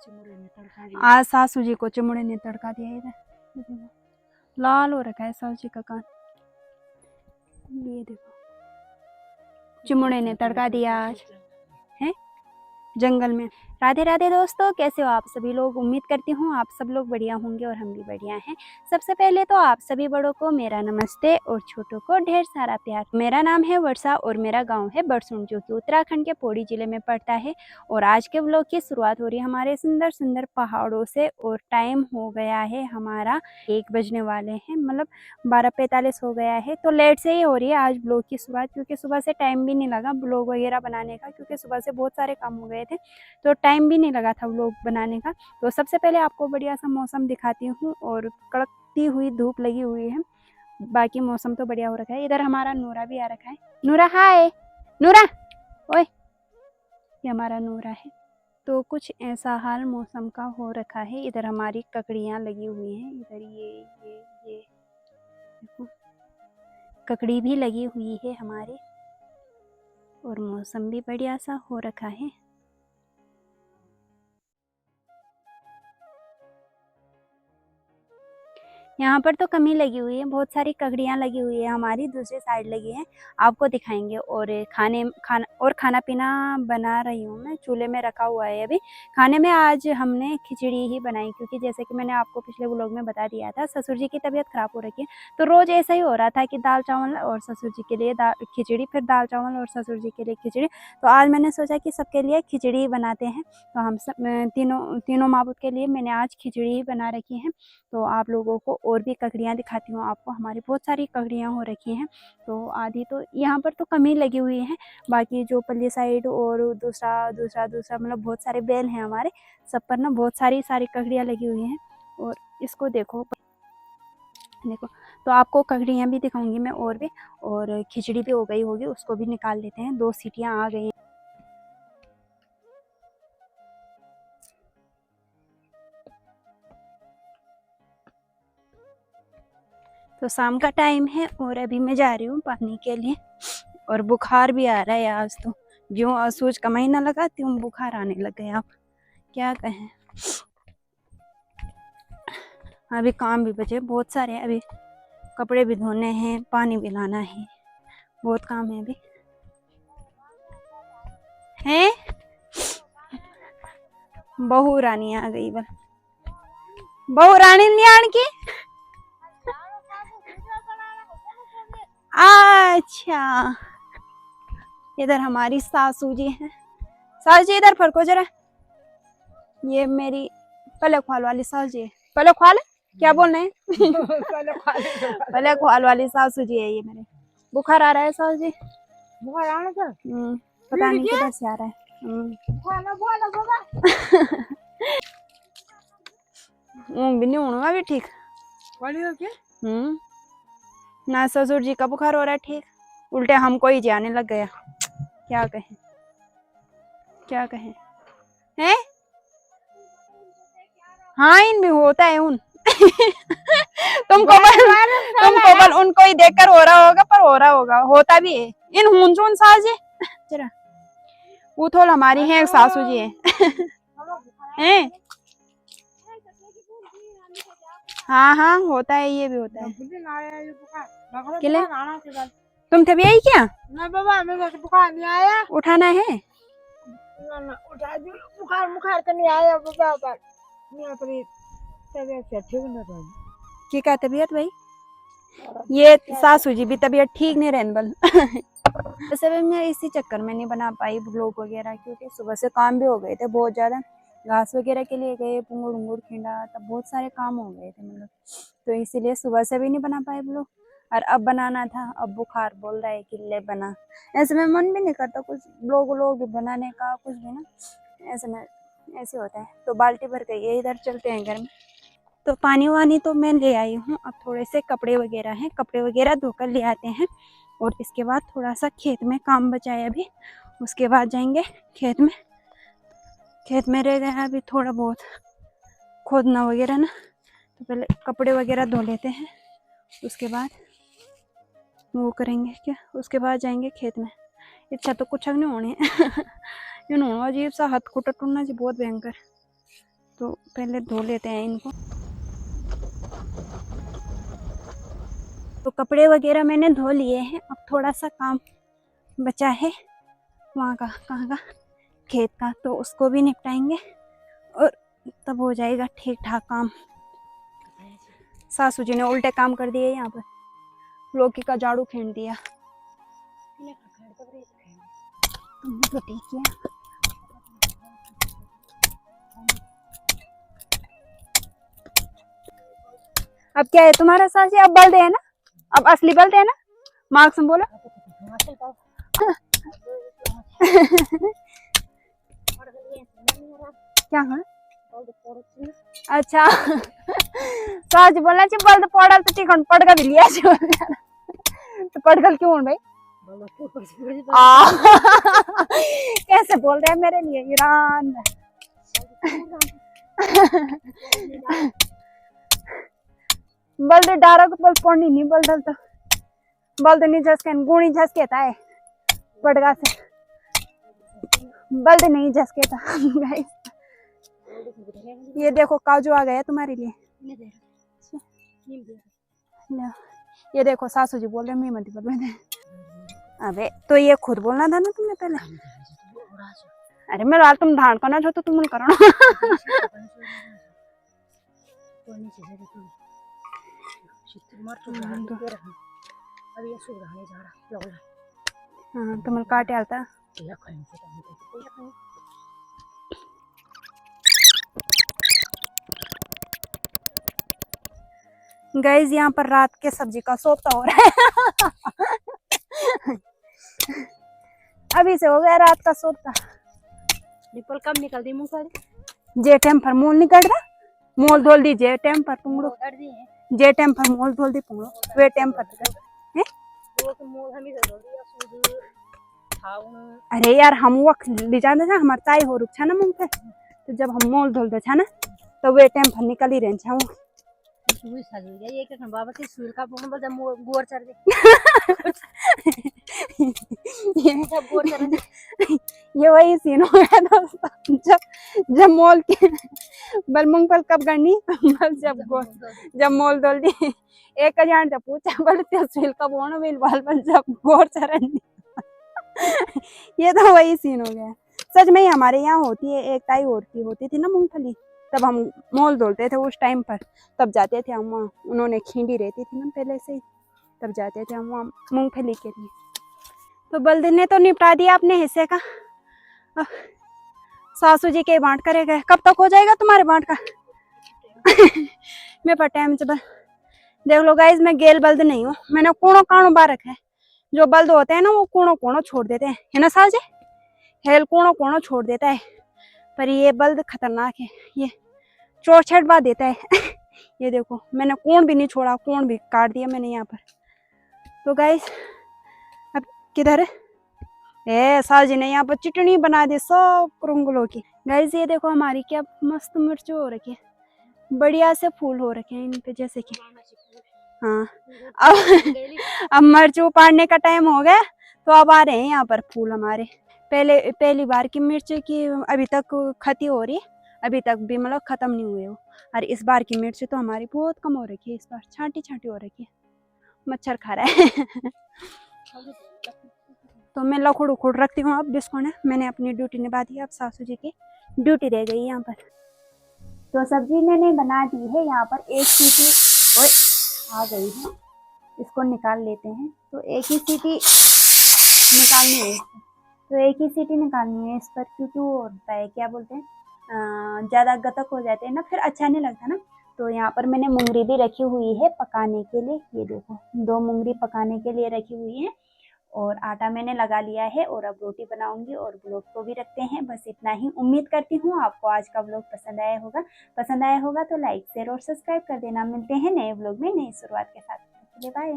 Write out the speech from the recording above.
आज सासू जी को चिमुड़े ने तड़का दिया। इधर लाल हो रखा है सासू जी का कान, ये देखो चिमुड़े ने तड़का दिया आज है जंगल में। राधे राधे दोस्तों, कैसे हो आप सभी लोग। उम्मीद करती हूँ आप सब लोग बढ़िया होंगे और हम भी बढ़िया हैं। सबसे पहले तो आप सभी बड़ों को मेरा नमस्ते और छोटों को ढेर सारा प्यार। मेरा नाम है वर्षा और मेरा गांव है बरसुन, जो कि उत्तराखंड के पौड़ी जिले में पड़ता है। और आज के व्लॉग की शुरुआत हो रही है हमारे सुंदर सुंदर पहाड़ों से। और टाइम हो गया है हमारा 1 बजने वाले हैं, मतलब 12:45 हो गया है। तो लेट से ही हो रही है आज ब्लॉग की शुरुआत, क्योंकि सुबह से टाइम भी नहीं लगा ब्लॉग वगैरह बनाने का, क्योंकि सुबह से बहुत सारे काम हो गए थे तो टाइम भी नहीं लगा था व्लॉग बनाने का। तो सबसे पहले आपको बढ़िया सा मौसम दिखाती हूँ, और कड़कती हुई धूप लगी हुई है। बाकी मौसम तो बढ़िया हो रखा है। इधर हमारा नूरा भी आ रखा है। नूरा हाय, नूरा ओए, ये हमारा नूरा है। तो कुछ ऐसा हाल मौसम का हो रखा है। इधर हमारी ककड़ियाँ लगी हुई हैं, इधर ये देखो ककड़ी भी लगी हुई है हमारी, और मौसम भी बढ़िया सा हो रखा है। यहाँ पर तो कमी लगी हुई है, बहुत सारी ककड़ियाँ लगी हुई है हमारी, दूसरी साइड लगी है, आपको दिखाएंगे। और खाना पीना बना रही हूँ मैं, चूल्हे में रखा हुआ है अभी। खाने में आज हमने खिचड़ी ही बनाई, क्योंकि जैसे कि मैंने आपको पिछले व्लॉग में बता दिया था, ससुर जी की तबीयत खराब हो रखी है। तो रोज़ ऐसा ही हो रहा था कि दाल चावल और ससुर जी के लिए खिचड़ी, फिर दाल चावल और ससुर जी के लिए खिचड़ी। तो आज मैंने सोचा कि सबके लिए खिचड़ी बनाते हैं। तो हम सब तीनों माँ पुत के लिए मैंने आज खिचड़ी ही बना रखी है। तो आप लोगों को और भी ककड़ियाँ दिखाती हूँ आपको। हमारी बहुत सारी ककड़ियाँ हो रखी हैं, तो आधी तो यहाँ पर तो कम ही लगी हुई हैं। बाकी जो पल्ली साइड और दूसरा मतलब बहुत सारे बेल हैं हमारे, सब पर ना बहुत सारी ककड़ियाँ लगी हुई हैं। और इसको देखो तो आपको ककड़ियाँ भी दिखाऊंगी मैं और भी। और खिचड़ी भी हो गई होगी, उसको भी निकाल लेते हैं। 2 सीटियाँ आ गई हैं। तो शाम का टाइम है और अभी मैं जा रही हूँ पानी के लिए। और बुखार भी आ रहा है आज तो, जो सूझ का महीना लगाती हूँ बुखार आने लग गया। अब क्या कहें, अभी काम भी बचे बहुत सारे। अभी कपड़े भी धोने हैं, पानी भी लाना है, बहुत काम है अभी। हैं बहू रानी आ गई, बल बहू रानी नहीं आने की। अच्छा, इधर हमारी सासू जी हैं। सासू जी इधर फरको जरा, ये मेरी पलक वाली सासू जी है। पलक क्या बोल रहे हैं पलक वाली सासू जी है ये मेरे। बुखार आ रहा है सासू जी, बुखार आ रहा है। पता नहीं किधर से आ रहा है। भी नहीं होगा भी ठीक। ना ससुर जी का बुखार हो रहा है ठीक, उल्टे हमको ही जाने लग गया। क्या कहें हैं। हाँ इन भी होता है उन तुमको बल उनको ही देखकर हो रहा होगा, पर हो रहा होगा, होता भी है इन हुन साजे जरा। वो थोड़ा हमारी है सासू जी है हाँ होता है, ये भी होता है। तुम थे भी आई क्या? ना बाबा मेरे को बुखार नहीं आया। उठाना है ना उठा दो। बुखार तो नहीं आया बाबा, नहीं तबीयत ठीक नहीं। की का तबीयत भाई, ये सासू जी भी तबीयत ठीक नहीं रहने बल वैसे मैं इसी चक्कर में नहीं बना पाई ब्लॉग वगैरह, क्योंकि सुबह से काम भी हो गए थे बहुत ज़्यादा। घास वगैरह के लिए गए, पुंगुर उंगुर खिंडा, तब बहुत सारे काम हो गए थे मतलब। तो इसीलिए सुबह से भी नहीं बना पाए ब्लॉग। और अब बनाना था, अब बुखार बोल रहा है कि ले बना। ऐसे में मन भी नहीं करता कुछ ब्लॉग बनाने का, कुछ भी ना ऐसे में ऐसे होता है। तो बाल्टी भर गई है, इधर चलते हैं घर में। तो पानी वानी तो मैं ले आई हूँ। अब थोड़े से कपड़े वगैरह हैं, कपड़े वगैरह धोकर ले आते हैं। और इसके बाद थोड़ा सा खेत में काम बचा है अभी, उसके बाद जाएंगे खेत में रह गया अभी थोड़ा बहुत खोदना वगैरह ना। तो पहले कपड़े वगैरह धो लेते हैं, उसके बाद वो करेंगे क्या, उसके बाद जाएंगे खेत में। इच्छा तो कुछ नहीं होनी है अजीब सा हाथ खुटा टूटना जी बहुत भयंकर। तो पहले धो लेते हैं इनको। तो कपड़े वगैरह मैंने धो लिए हैं, अब थोड़ा सा काम बचा है वहाँ का, कहाँ का, खेत का, तो उसको भी निपटाएंगे और तब हो जाएगा ठीक ठाक काम। सासू जी ने उल्टे काम कर दिए यहाँ पर, लौकी का झाड़ू फेंक दिया। तो ठीक है। अब क्या है तुम्हारा सासी, अब बल्द है ना, अब असली बल्द है ना, मार्क्स में बोलो। क्या है? अच्छा साजी बोलना चाहिए बल्द पड़ल तो ठीक पड़गा भी लिया तो पड़गल क्यों भाई कैसे बोल रहे हैं मेरे लिए ईरान बल्द डारा को बल्द पड़नी नहीं, बल्दल तो बल्द नहीं झसके गुणी झसके था पड़गा से, बल्द नहीं झसके था। ये देखो काजू आ गया तुम्हारे लिए। ये देखो सासू जी बोल रहे मैं मत बोल रहे। अबे तो ये खुद बोलना था ना तुमने पहले। अरे मैं रात तुम धान करना चाहते तुम करो ना। हाँ तुम काटे आता गाइस, यहाँ पर रात के सब्जी का सोपता हो रहा है। अभी से हो गया रात का सोपता। निपल कब निकल दी मूंगफली जे टाइम पर मूल निकल रहा, मोल धोल दी जे टाइम पर पुंगड़ो, जे टाइम पर मोल धोल दी पुंगड़ो वे टाइम पर है। अरे यार हम वो ले जाते ना हमारे ताई हो रुक छा ना मूंगफली, तो जब हम मोल धोल दे छा ना तो वे टाइम पर निकल ही रहे छा वो। बाबा के सूल का गोर चढ़ ये वही सीन हो गया दोस्तों, जब मोल के बल मूंगफल कब करनी बल जब मोल धोल दी एक हजार जब पूछा बल सूल का बोनो बिल बाल बल जब गोर चढ़नी। ये तो वही सीन हो गया सच में ही। हमारे यहाँ होती है एक ताई और की होती थी ना मूंगफली, तब हम मोल धोलते थे उस टाइम पर, तब जाते थे हम वहाँ, उन्होंने खींडी रहती थी ना पहले से ही, तब जाते थे हम वहाँ मूंगफली के लिए। तो बल्द ने तो निपटा दिया अपने हिस्से का, सासू जी के बांट करे गए। कब तक हो जाएगा तुम्हारे बांट का? मेरे पास टाइम से देख लो गाइस, मैं गेल बल्द नहीं हूँ, मैंने कोणों काणों बार रखा है। जो बल्द होते हैं ना वो कोणों कोणों छोड़ देते हैं, है ना साल जी, हेल कोणों कोणों छोड़ देता है, पर ये बल्द खतरनाक है, ये चोट छट बा देता है। ये देखो मैंने कोण भी नहीं छोड़ा, कोण भी काट दिया मैंने यहाँ पर। तो गाइस अब किधर है ए साल जी ने यहाँ पर चटनी बना दी सब कुरुंगलों की। गाइस ये देखो हमारी क्या मस्त मिर्च हो रखी है, बढ़िया से फूल हो रखे हैं इन पे जैसे कि। हाँ अब मिर्च उपाड़ने का टाइम हो गया तो अब आ रहे हैं यहाँ पर फूल हमारे। पहली बार की मिर्च की अभी तक खती हो रही है, अभी तक भी मतलब खत्म नहीं हुए वो। और इस बार की मिर्च तो हमारी बहुत कम हो रखी है, इस बार छांटी छांटी हो रखी है, मच्छर खा रहा है। तो मैं लखुड़ उखुड़ रखती हूँ अब जिसको ना, मैंने अपनी ड्यूटी निभा दी, अब सासू जी की ड्यूटी रह गई यहाँ पर। तो सब्जी मैंने बना दी है, यहाँ पर एक सीटी आ गई है, इसको निकाल लेते हैं। तो एक ही सीटी निकालनी है, तो एक ही सीटी निकालनी है इस पर, क्योंकि वो होता है क्या बोलते हैं ज़्यादा गतक हो जाते हैं ना, फिर अच्छा नहीं लगता ना। तो यहाँ पर मैंने मुंगरी भी रखी हुई है पकाने के लिए, ये देखो 2 मुंगरी पकाने के लिए रखी हुई है, और आटा मैंने लगा लिया है, और अब रोटी बनाऊंगी और ब्लॉग को भी रखते हैं। बस इतना ही, उम्मीद करती हूँ आपको आज का ब्लॉग पसंद आया होगा तो लाइक शेयर और सब्सक्राइब कर देना। मिलते हैं नए ब्लॉग में नई शुरुआत के साथ, बाय।